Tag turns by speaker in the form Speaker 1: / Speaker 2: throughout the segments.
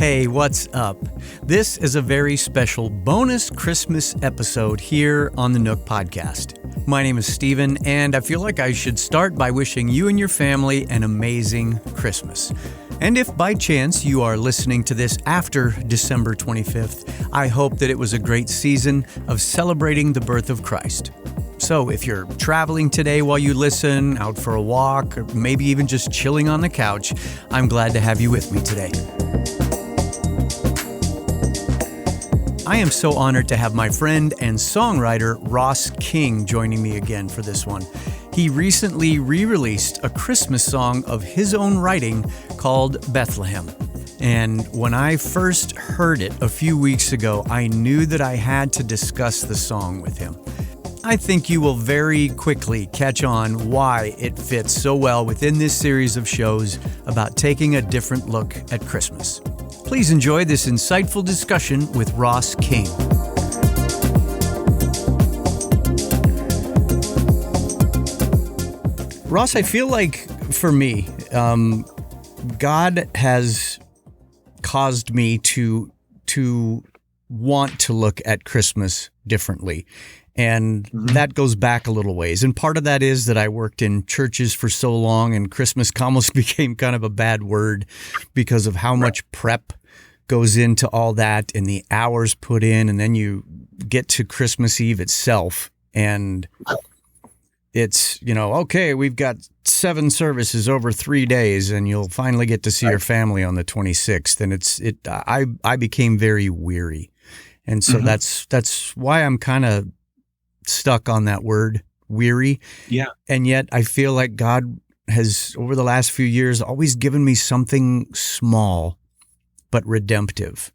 Speaker 1: Hey, what's up? This is a very special bonus Christmas episode here on the Nook Podcast. My name is Steven, and I feel like I should start by wishing you and your family an amazing Christmas. And if by chance you are listening to this after December 25th, I hope that it was a great season of celebrating the birth of Christ. So if you're traveling today while you listen, out for a walk, or maybe even just chilling on the couch, I'm glad to have you with me today. I am so honored to have my friend and songwriter Ross King joining me again for this one. He recently re-released a Christmas song of his own writing called Bethlehem. And when I first heard it a few weeks ago, I knew that I had to discuss the song with him. I think you will very quickly catch on why it fits so well within this series of shows about taking a different look at Christmas. Please enjoy this insightful discussion with Ross King. Ross, I feel like for me, God has caused me to want to look at Christmas differently. And that goes back a little ways. And part of that is that I worked in churches for so long, and Christmas almost became kind of a bad word because of how much prep goes into all that and the hours put in. And then you get to Christmas Eve itself, and it's, okay, we've got 7 services over 3 days, and you'll finally get to see your family on the 26th. And I became very weary. And so that's why I'm kind of stuck on that word, weary. Yeah. And yet I feel like God has, over the last few years, always given me something small but redemptive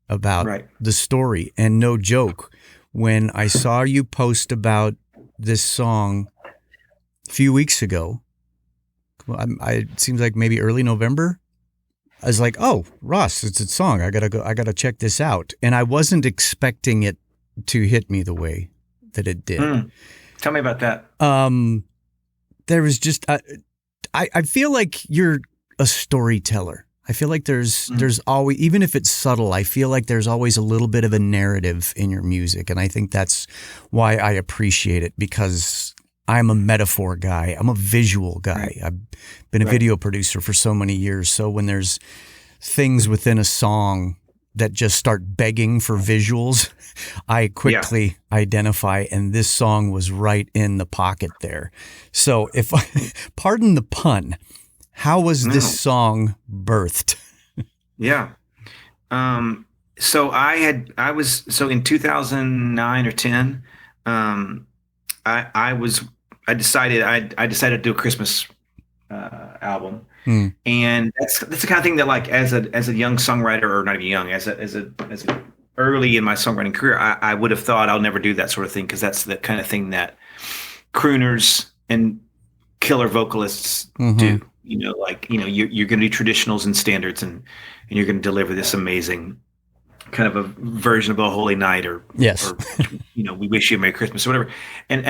Speaker 1: about the story. And no joke, when I saw you post about this song a few weeks ago, it seems like maybe early November, I was like, oh, Ross, it's a song. I gotta check this out. And I wasn't expecting it to hit me the way that it did.
Speaker 2: Tell me about that.
Speaker 1: There was just, I feel like you're a storyteller. I feel like there's always, even if it's subtle, I feel like there's always a little bit of a narrative in your music. And I think that's why I appreciate it, because I'm a metaphor guy. I'm a visual guy. I've been a video producer for so many years. So when there's things within a song that just start begging for visuals, I quickly identify, and this song was right in the pocket there. So if pardon the pun, how was this song birthed?
Speaker 2: Yeah. So in 2009 or 10, I decided to do a Christmas album. And that's the kind of thing that, like, as a young songwriter, or not even young, as a early in my songwriting career, I would have thought I'll never do that sort of thing, because that's the kind of thing that crooners and killer vocalists do. You're going to do traditionals and standards, and you're going to deliver this amazing kind of a version of a Holy Night, or We Wish You a Merry Christmas, or whatever. And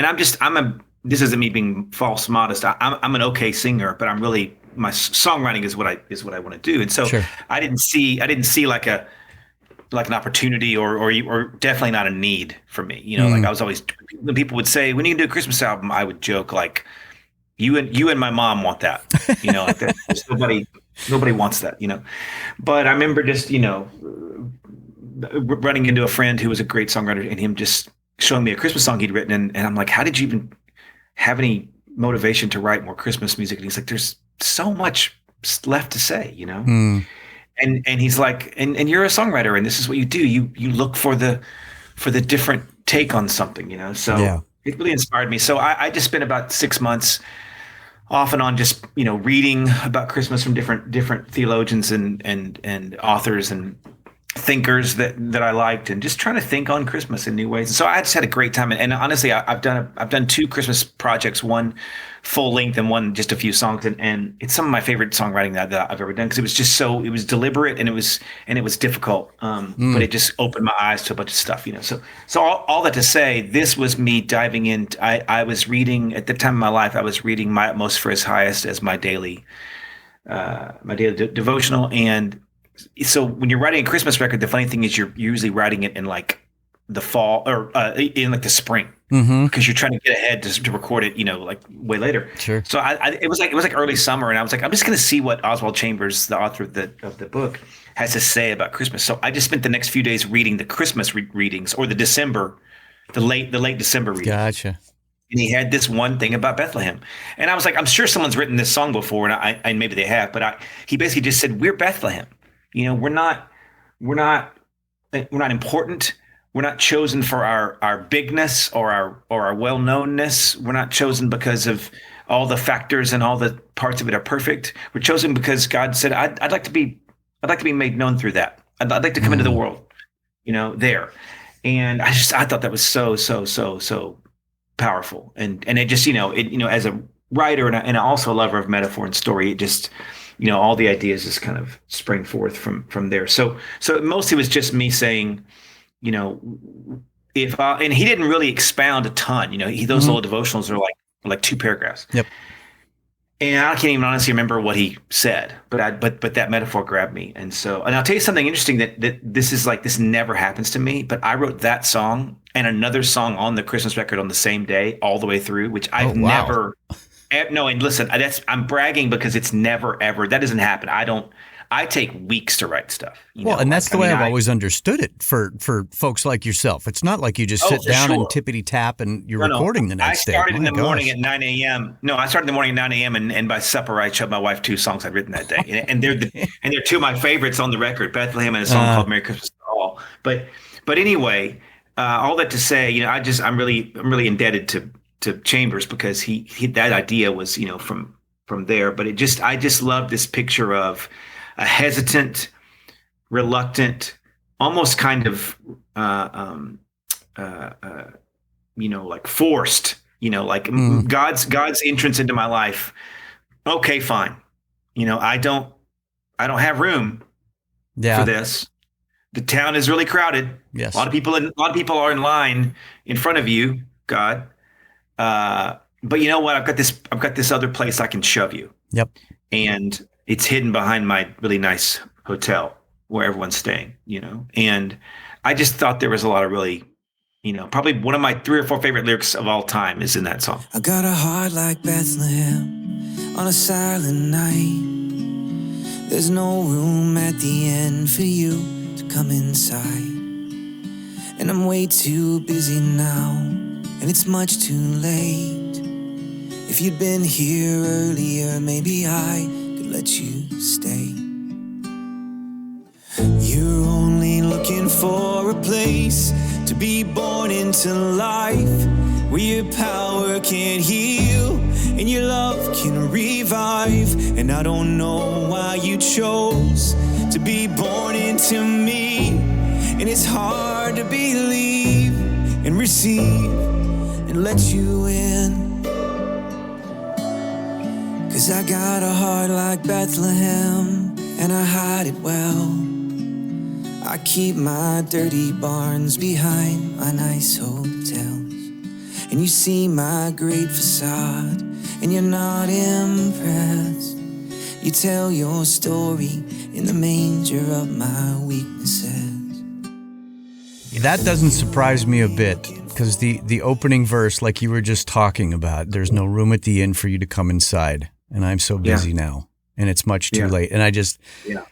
Speaker 2: this isn't me being false modest. I'm an okay singer, but I'm really, my songwriting is what I want to do. And so I didn't see like an opportunity or definitely not a need for me. Like, I was always, when people would say, when you can do a Christmas album, I would joke like, you and my mom want that, like that. Nobody wants that, But I remember just, running into a friend who was a great songwriter, and him just showing me a Christmas song he'd written. And I'm like, how did you even have any motivation to write more Christmas music? And he's like, there's so much left to say, And he's like, and you're a songwriter, and this is what you do. You look for the different take on something, So it really inspired me. So I just spent about 6 months off and on, just reading about Christmas from different theologians and authors and thinkers that I liked, and just trying to think on Christmas in new ways. And so I just had a great time. And honestly, I've done 2 Christmas projects, one full length and one just a few songs. And it's some of my favorite songwriting that I've ever done, because it was deliberate, and it was difficult. But it just opened my eyes to a bunch of stuff, So all that to say, this was me diving in. I was reading, at the time of my life, I was reading My Utmost for His Highest as my daily devotional, and so when you're writing a Christmas record, the funny thing is you're usually writing it in like the fall or in like the spring, because you're trying to get ahead to record it, like way later.
Speaker 1: Sure.
Speaker 2: So it was like early summer, and I was like, I'm just going to see what Oswald Chambers, the author of the book, has to say about Christmas. So I just spent the next few days reading the Christmas readings, or the late December readings.
Speaker 1: Gotcha.
Speaker 2: And he had this one thing about Bethlehem, and I was like, I'm sure someone's written this song before, and maybe they have, but he basically just said, we're Bethlehem. We're not important. We're not chosen for our bigness or our well-knownness. We're not chosen because of all the factors and all the parts of it are perfect. We're chosen because God said, I'd like to be made known through that. I'd like to come into the world, there. And I thought that was so powerful. And it just, as a writer and also a lover of metaphor and story, it just, all the ideas just kind of spring forth from there. So it mostly was just me saying, and he didn't really expound a ton, those little devotionals are like 2 paragraphs.
Speaker 1: Yep.
Speaker 2: And I can't even honestly remember what he said, but that metaphor grabbed me. And I'll tell you something interesting that this never happens to me, but I wrote that song and another song on the Christmas record on the same day, all the way through, which I've never, no. And listen, I'm bragging because it's never, ever, that doesn't happen. I take weeks to write stuff.
Speaker 1: And that's the way I've always understood it for folks like yourself. It's not like you just sit down and tippity tap and you're recording the next day.
Speaker 2: I started in the morning at 9 a.m. No, I started in the morning at 9 a.m. and by supper I showed my wife 2 songs I'd written that day, and they're 2 of my favorites on the record: Bethlehem and a song called "Merry Christmas to All." But anyway, all that to say, I'm really indebted to Chambers because he that idea was from there. But I just love this picture of a hesitant, reluctant, almost kind of, like forced, God's entrance into my life. Okay, fine. I don't have room for this. The town is really crowded.
Speaker 1: Yes.
Speaker 2: A lot of people are in line in front of you, God. But you know what? I've got this other place I can shove you.
Speaker 1: Yep.
Speaker 2: And it's hidden behind my really nice hotel where everyone's staying, and I just thought there was a lot of really, probably one of my 3 or 4 favorite lyrics of all time is in that song.
Speaker 3: I got a heart like Bethlehem on a silent night. There's no room at the end for you to come inside. And I'm way too busy now, and it's much too late. If you'd been here earlier, maybe I let you stay. You're only looking for a place to be born into life, where your power can heal and your love can revive. And I don't know why you chose to be born into me, and it's hard to believe and receive and let you in. 'Cause I got a heart like Bethlehem, and I hide it well. I keep my dirty barns behind my nice hotels. And you see my great facade, and you're not impressed. You tell your story in the manger of my weaknesses.
Speaker 1: That doesn't surprise me a bit, because the opening verse, like you were just talking about, there's no room at the inn for you to come inside. And I'm so busy now, and it's much too late. And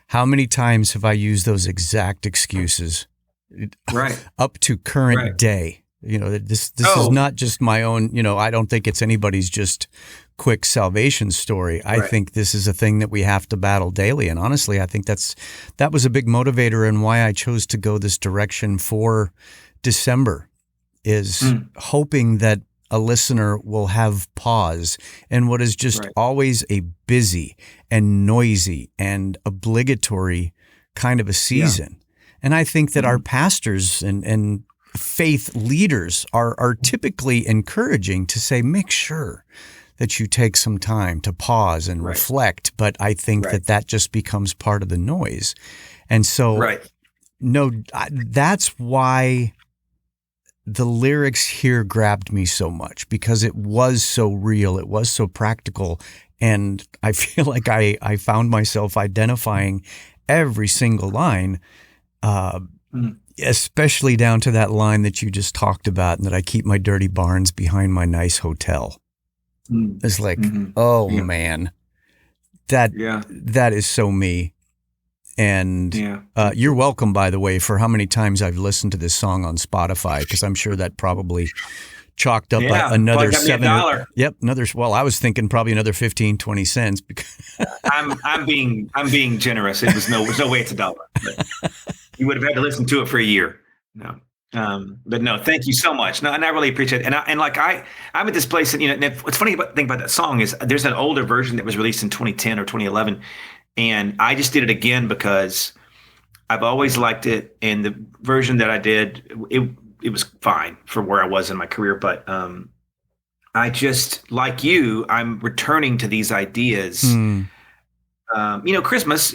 Speaker 1: how many times have I used those exact excuses?
Speaker 2: Right.
Speaker 1: Up to current day. This is not just my own, I don't think it's anybody's just quick salvation story. I think this is a thing that we have to battle daily. And honestly, I think that was a big motivator and why I chose to go this direction for December, is hoping that a listener will have pause in what is just always a busy and noisy and obligatory kind of a season. And I think that our pastors and faith leaders are typically encouraging to say, make sure that you take some time to pause and reflect. But I think that just becomes part of the noise. And so, no, that's why the lyrics here grabbed me so much, because it was so real. It was so practical. And I feel like I found myself identifying every single line, especially down to that line that you just talked about, and that I keep my dirty barns behind my nice hotel. It's like, man, that is so me. And you're welcome, by the way, for how many times I've listened to this song on Spotify, because I'm sure that probably chalked up another $7. Well, I was thinking probably another 15, 20 cents. Because
Speaker 2: I'm being generous. There's no way it's $1. You would have had to listen to it for a year. No. But no, thank you so much. No, and I really appreciate it. I'm at this place, and what's funny thing about that song is there's an older version that was released in 2010 or 2011, and I just did it again because I've always liked it, and the version that I did, it was fine for where I was in my career, but I just, like you, I'm returning to these ideas. Christmas.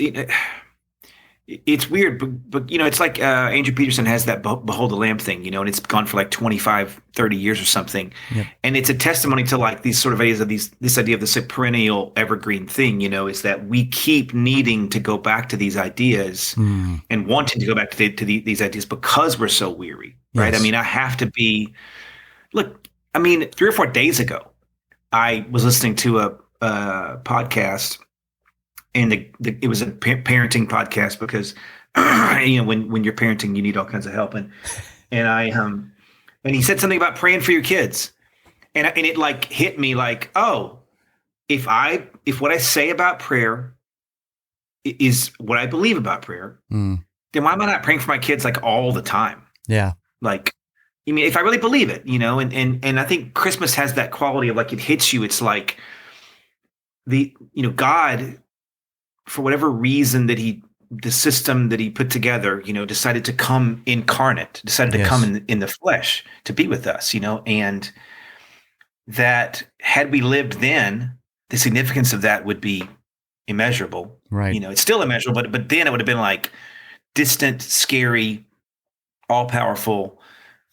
Speaker 2: It's weird, but it's like Andrew Peterson has that Behold the Lamb thing, and it's gone for like 25, 30 years or something. Yep. And it's a testimony to like these sort of ideas of this idea of this perennial evergreen thing, is that we keep needing to go back to these ideas and wanting to go back to these ideas because we're so weary, right? Yes. I mean, I have to be, 3 or 4 days ago, I was listening to a podcast. And it was a parenting podcast because, when you're parenting, you need all kinds of help. And he said something about praying for your kids. And it like hit me like, oh, if what I say about prayer is what I believe about prayer, then why am I not praying for my kids like all the time? Yeah. Like, if I really believe it, and I think Christmas has that quality of like, it hits you. It's like God, for whatever reason the system that he put together, decided to come incarnate, decided to come in the flesh to be with us, and that had we lived then, the significance of that would be immeasurable. Right. It's still immeasurable, but then it would have been like distant, scary, all powerful,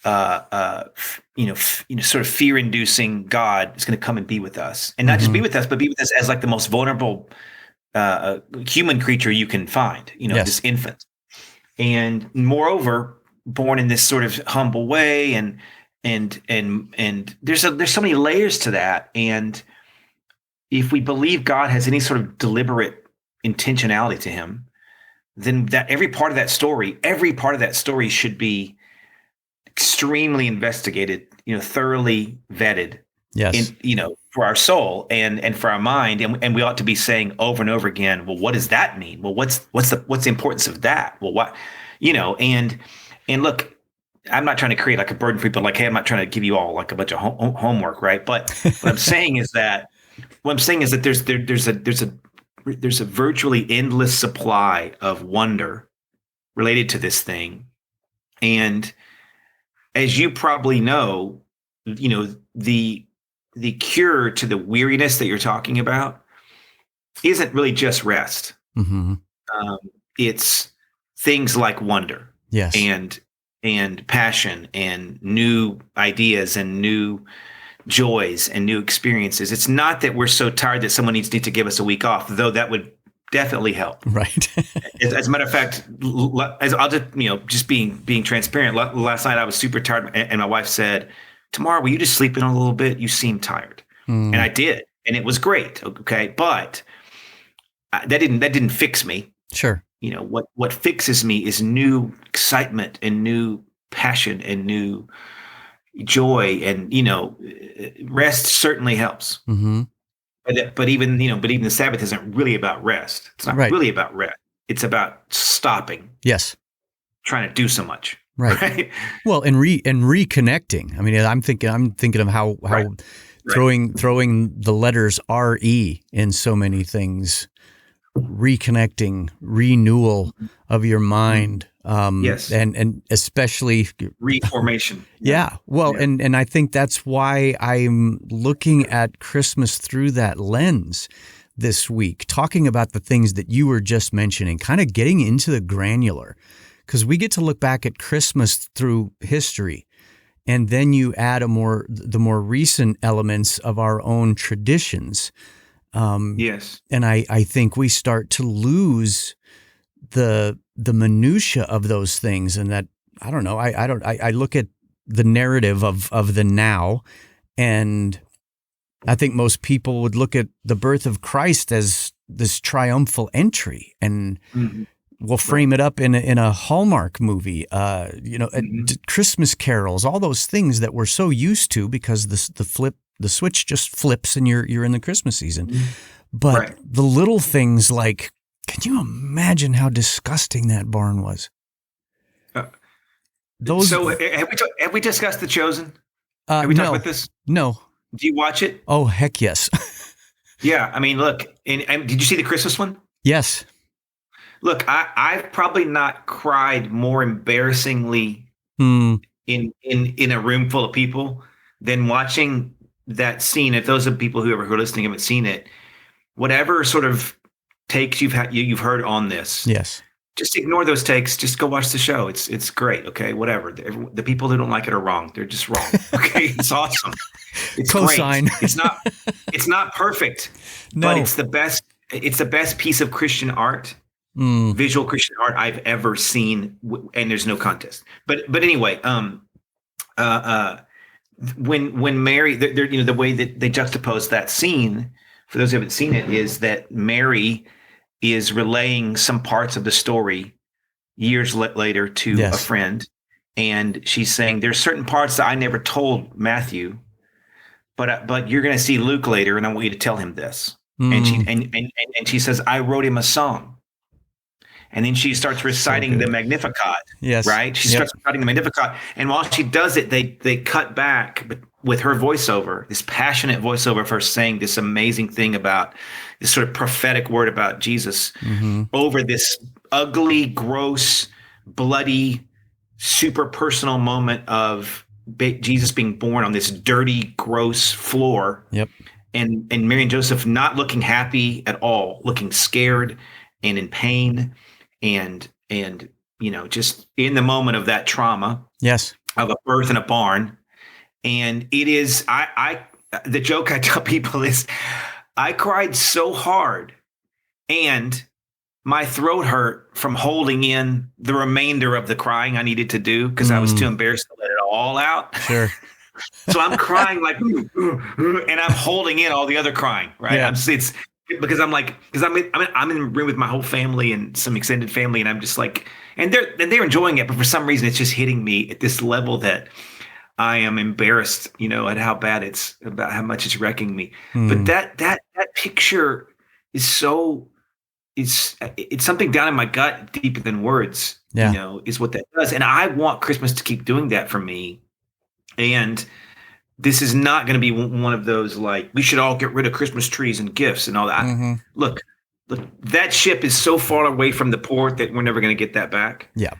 Speaker 2: sort of fear inducing God is going to come and be with us, and not just be with us, but be with us as like the most vulnerable human creature you can find, this infant. And moreover, born in this sort of humble way, and there's so many layers to that. And if we believe God has any sort of deliberate intentionality to him, then that every part of that story should be extremely investigated, thoroughly vetted. Yes. For our soul and for our mind, and we ought to be saying over and over again, well, what does that mean? Well, what's the importance of that? Well, what, and look, I'm not trying to create like a burden for people. Like, hey, I'm not trying to give you all like a bunch of homework, right? But what I'm saying is that there's a virtually endless supply of wonder related to this thing, and as you probably know, the cure to the weariness that you're talking about isn't really just rest. Mm-hmm. It's things like wonder, and passion, and new ideas, and new joys, and new experiences. It's not that we're so tired that someone needs to give us a week off, though that would definitely help. Right. As a matter of fact, as I'll just being transparent. Last night I was super tired, and my wife said, tomorrow, will you just sleep in a little bit? You seem tired. And I did. And it was great. Okay. But that didn't fix me. Sure. What fixes me is new excitement and new passion and new joy. And, rest certainly helps. Mm-hmm. But even the Sabbath isn't really about rest. It's not really about rest. It's about stopping. Yes. Trying to do so much. Right. Well, and reconnecting. I mean, I'm thinking of how throwing the letters RE in so many things, reconnecting, renewal of your mind. And especially reformation. Yeah. Well, and I think that's why I'm looking at Christmas through that lens this week, talking about the things that you were just mentioning, kind of getting into the granular. Because we get to look back at Christmas through history, and then you add the more recent elements of our own traditions. And I think we start to lose
Speaker 1: the minutia of those things, and that I don't know. I look at the narrative of the now, and I think most people would look at the birth of Christ as this triumphal entry, and we'll frame it up in a Hallmark movie, Christmas carols, all those things that we're so used to because the switch just flips and you're in the Christmas season. But the little things like, can you imagine how disgusting that barn was?
Speaker 2: So have we discussed The Chosen? Have we talked about this?
Speaker 1: No.
Speaker 2: Do you watch it?
Speaker 1: Oh, heck yes.
Speaker 2: Yeah. I mean, look, and did you see the Christmas one?
Speaker 1: Yes.
Speaker 2: Look, I've probably not cried more embarrassingly in a room full of people than watching that scene. If those are people who are listening haven't seen it, whatever sort of takes you've heard on this,
Speaker 1: yes,
Speaker 2: just ignore those takes. Just go watch the show. It's great. Okay, whatever. The people who don't like it are wrong. They're just wrong. Okay, it's awesome. It's
Speaker 1: Cosign.
Speaker 2: Great. It's not perfect, but it's the best. It's the best piece of Christian art. Visual Christian art I've ever seen, and there's no contest. But anyway, when Mary, the way that they juxtapose that scene, for those who haven't seen it, is that Mary is relaying some parts of the story years later to a friend, and she's saying there's certain parts that I never told Matthew, but you're going to see Luke later, and I want you to tell him this. And she says, I wrote him a song. And then she starts reciting the Magnificat. Yes. Right? She starts reciting the Magnificat. And while she does it, they cut back with her voiceover, this passionate voiceover of her saying this amazing thing about this sort of prophetic word about Jesus over this ugly, gross, bloody, super personal moment of Jesus being born on this dirty, gross floor. Yep. And Mary and Joseph not looking happy at all, looking scared and in pain. And just in the moment of that trauma, of a birth in a barn. And it is, the joke I tell people is, I cried so hard and my throat hurt from holding in the remainder of the crying I needed to do because I was too embarrassed to let it all out. Sure. So I'm crying like, and I'm holding in all the other crying, right? Yeah. Because I'm in a room with my whole family and some extended family, and I'm just like, and they're enjoying it, but for some reason it's just hitting me at this level that I am embarrassed, at how bad about how much it's wrecking me. But that picture is so it's something down in my gut deeper than words, is what that does. And I want Christmas to keep doing that for me. And this is not going to be one of those like we should all get rid of Christmas trees and gifts and all that. Look, that ship is so far away from the port that we're never going to get that back. Yeah.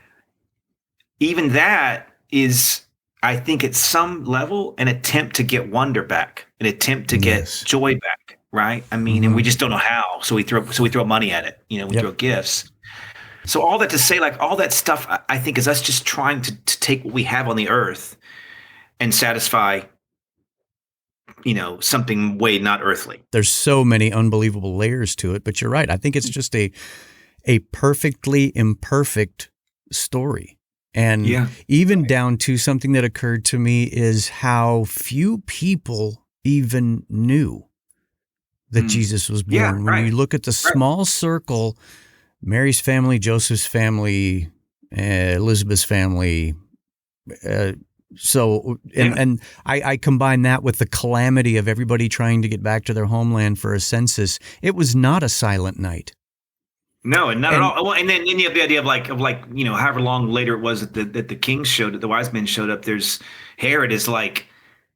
Speaker 2: Even that is, I think, at some level, an attempt to get wonder back, an attempt to get joy back. Right. I mean, and we just don't know how. So we throw money at it. We throw gifts. So all that to say, like all that stuff, I think is us just trying to take what we have on the earth and satisfy something way not earthly.
Speaker 1: There's so many unbelievable layers to it, but you're right. I think it's just a perfectly imperfect story. And even down to something that occurred to me is how few people even knew that Jesus was born. When you look at the small circle, Mary's family, Joseph's family, Elizabeth's family, and I combine that with the calamity of everybody trying to get back to their homeland for a census. It was not a silent night.
Speaker 2: No, and not at all. Well, and then you have the idea of however long later it was that the kings showed up, the wise men showed up. There's Herod is like,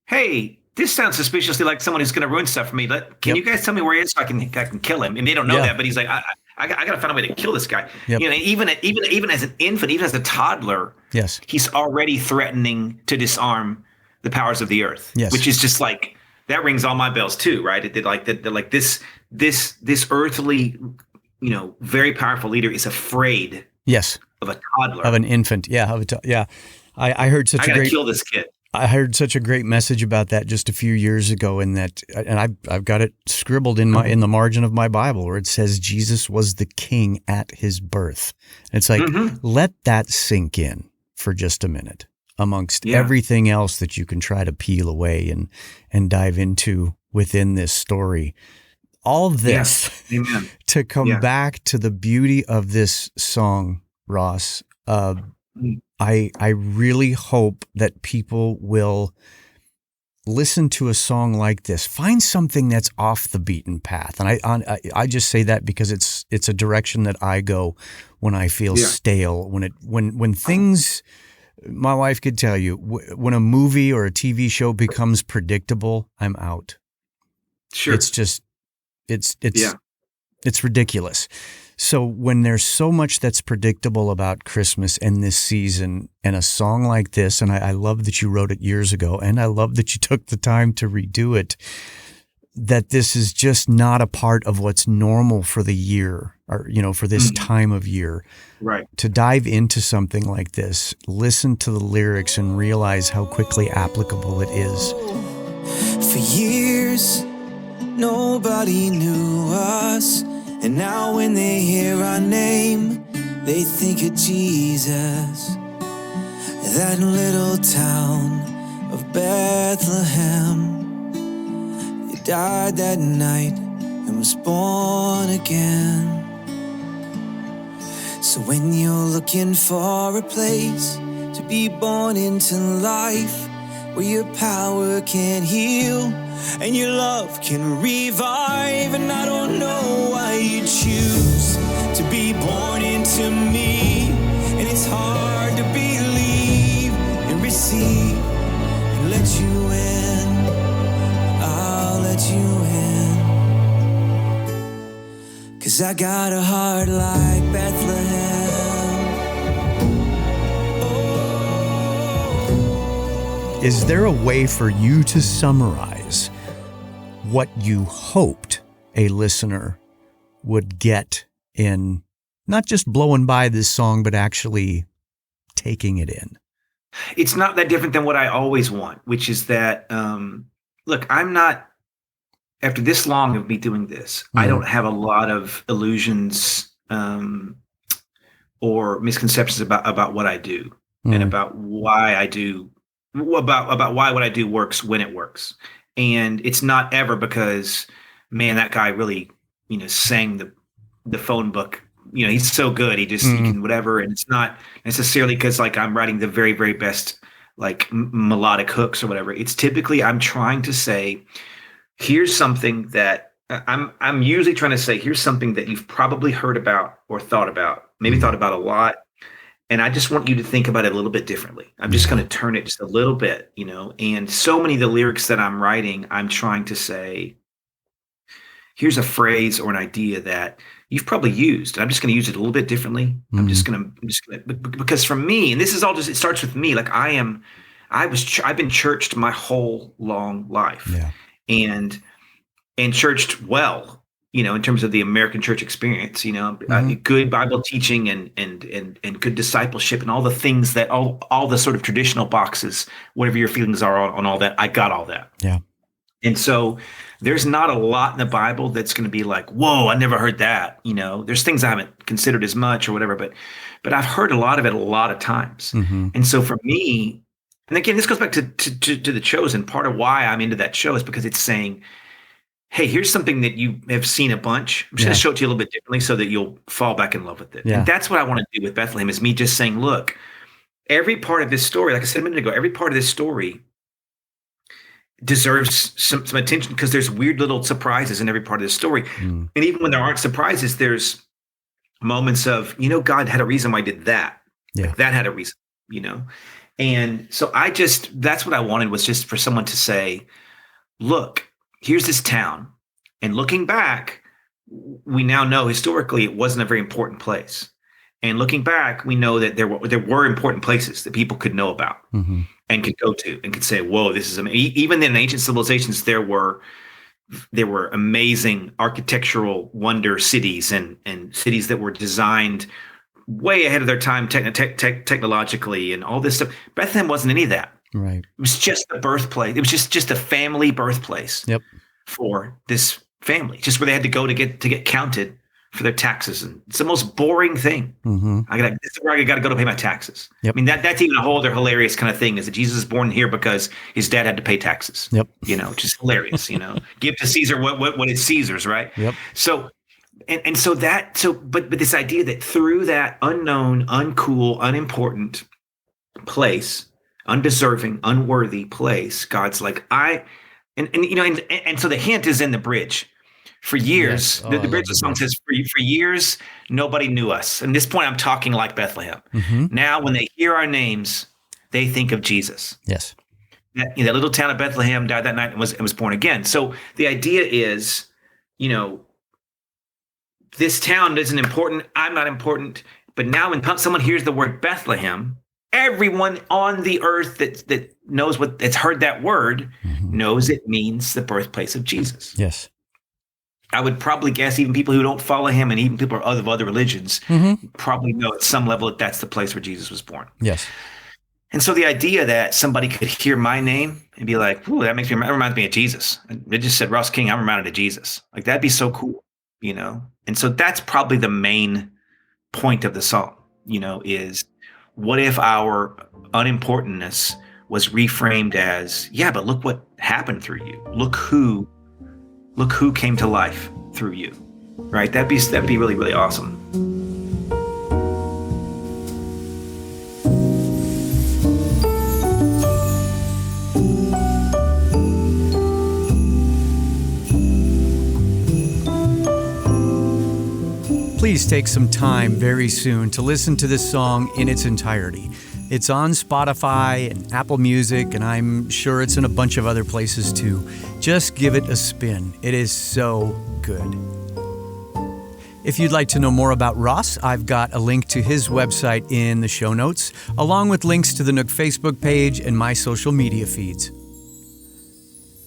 Speaker 2: hey, this sounds suspiciously like someone who's going to ruin stuff for me. Can you guys tell me where he is so I can kill him? And they don't know that, but he's like, I got to find a way to kill this guy. Yep. Even as an infant, even as a toddler, he's already threatening to disarm the powers of the earth. Yes. Which is just like that rings all my bells too, right? It did like this earthly, very powerful leader is afraid. Of a toddler,
Speaker 1: of an infant. I heard such
Speaker 2: I gotta kill this kid.
Speaker 1: I heard such a great message about that just a few years ago, and I've got it scribbled in the margin of my Bible where it says Jesus was the king at his birth. And it's like, let that sink in for just a minute amongst everything else that you can try to peel away and dive into within this story. All of this to come back to the beauty of this song, Ross. I really hope that people will listen to a song like this. Find something that's off the beaten path, and I just say that because it's a direction that I go when I feel stale. When things, my wife could tell you, when a movie or a TV show becomes predictable, I'm out.
Speaker 2: Sure,
Speaker 1: it's just it's ridiculous. So when there's so much that's predictable about Christmas and this season, and a song like this, and I love that you wrote it years ago, and I love that you took the time to redo it, that this is just not a part of what's normal for the year, or, for this time of year.
Speaker 2: Right.
Speaker 1: To dive into something like this, listen to the lyrics and realize how quickly applicable it is.
Speaker 3: For years, nobody knew us. And now when they hear our name, they think of Jesus. That little town of Bethlehem. He died that night and was born again. So when you're looking for a place to be born into life, where your power can heal and your love can revive, and I don't know why you choose to be born into me, and it's hard to believe and receive and let you in. I'll let you in, 'cause I got a heart like Bethlehem.
Speaker 1: Is there a way for you to summarize what you hoped a listener would get in not just blowing by this song, but actually taking it in?
Speaker 2: It's not that different than what I always want, which is that, look, I'm not, after this long of me doing this, I don't have a lot of illusions or misconceptions about what I do and about why I do. About why what I do works when it works. And it's not ever because, man, that guy really, sang the phone book. He's so good. He just, he can whatever. And it's not necessarily because like I'm writing the very, very best, like melodic hooks or whatever. It's typically I'm trying to say, here's something that I'm usually trying to say, here's something that you've probably heard about or thought about, maybe thought about a lot. And I just want you to think about it a little bit differently. I'm just going to turn it just a little bit, and so many of the lyrics that I'm writing, I'm trying to say, here's a phrase or an idea that you've probably used. And I'm just going to use it a little bit differently. I'm just going to, because for me, and this is all just, it starts with me. Like I've been churched my whole long life and churched well. In terms of the American church experience, good Bible teaching and good discipleship and all the things that all the sort of traditional boxes, whatever your feelings are on all that, I got all that.
Speaker 1: Yeah.
Speaker 2: And so there's not a lot in the Bible that's going to be like, whoa, I never heard that. There's things I haven't considered as much or whatever, but I've heard a lot of it a lot of times. And so for me, and again, this goes back to The Chosen. Part of why I'm into that show is because it's saying, hey, here's something that you have seen a bunch. I'm just going to show it to you a little bit differently so that you'll fall back in love with it. And that's what I want to do with Bethlehem, is me just saying, look, every part of this story, like I said a minute ago, every part of this story deserves some attention because there's weird little surprises in every part of this story. And even when there aren't surprises, there's moments of, God had a reason why I did that. Like that had a reason, And so that's what I wanted, was just for someone to say, look, here's this town, and looking back, we now know historically it wasn't a very important place. And looking back, we know that there were important places that people could know about and could go to and could say, "Whoa, this is amazing." Even in ancient civilizations, there were amazing architectural wonder cities and cities that were designed way ahead of their time technologically and all this stuff. Bethlehem wasn't any of that.
Speaker 1: Right.
Speaker 2: It was just the birthplace. It was just a family birthplace.
Speaker 1: Yep.
Speaker 2: For this family, just where they had to go to get counted for their taxes, and it's the most boring thing.
Speaker 1: Mm-hmm.
Speaker 2: This is where I got to go to pay my taxes.
Speaker 1: Yep.
Speaker 2: I mean, that's even a whole other hilarious kind of thing, is that Jesus is born here because his dad had to pay taxes.
Speaker 1: Yep.
Speaker 2: Which is hilarious. Give to Caesar what is Caesar's, right?
Speaker 1: Yep.
Speaker 2: So, but this idea that through that unknown, uncool, unimportant place, undeserving, unworthy place, God's like, and so the hint is in the bridge. For years,
Speaker 1: yes.
Speaker 2: the bridge of the song says, for years, nobody knew us. And at this point, I'm talking like Bethlehem.
Speaker 1: Mm-hmm.
Speaker 2: Now, when they hear our names, they think of Jesus.
Speaker 1: Yes.
Speaker 2: That little town of Bethlehem died that night and was born again. So the idea is, this town isn't important. I'm not important. But now when someone hears the word Bethlehem, everyone on the earth that knows that's heard that word knows it means the birthplace of Jesus.
Speaker 1: Yes.
Speaker 2: I would probably guess even people who don't follow him and even people of other religions probably know at some level that that's the place where Jesus was born.
Speaker 1: Yes.
Speaker 2: And so the idea that somebody could hear my name and be like, "Ooh, that reminds me of Jesus." It just said Russ King. I'm reminded of Jesus. Like, that'd be so cool, And so that's probably the main point of the song, is what if our unimportantness was reframed as, yeah, but look what happened through you. Look who came to life through you, right? That'd be really, really awesome.
Speaker 1: Please take some time very soon to listen to this song in its entirety. It's on Spotify and Apple Music, and I'm sure it's in a bunch of other places too. Just give it a spin. It is so good. If you'd like to know more about Ross, I've got a link to his website in the show notes, along with links to the Nook Facebook page and my social media feeds.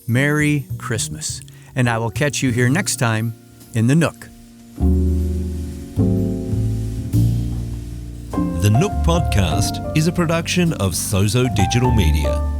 Speaker 1: Merry Christmas, and I will catch you here next time in the Nook.
Speaker 4: The Nook Podcast is a production of Sozo Digital Media.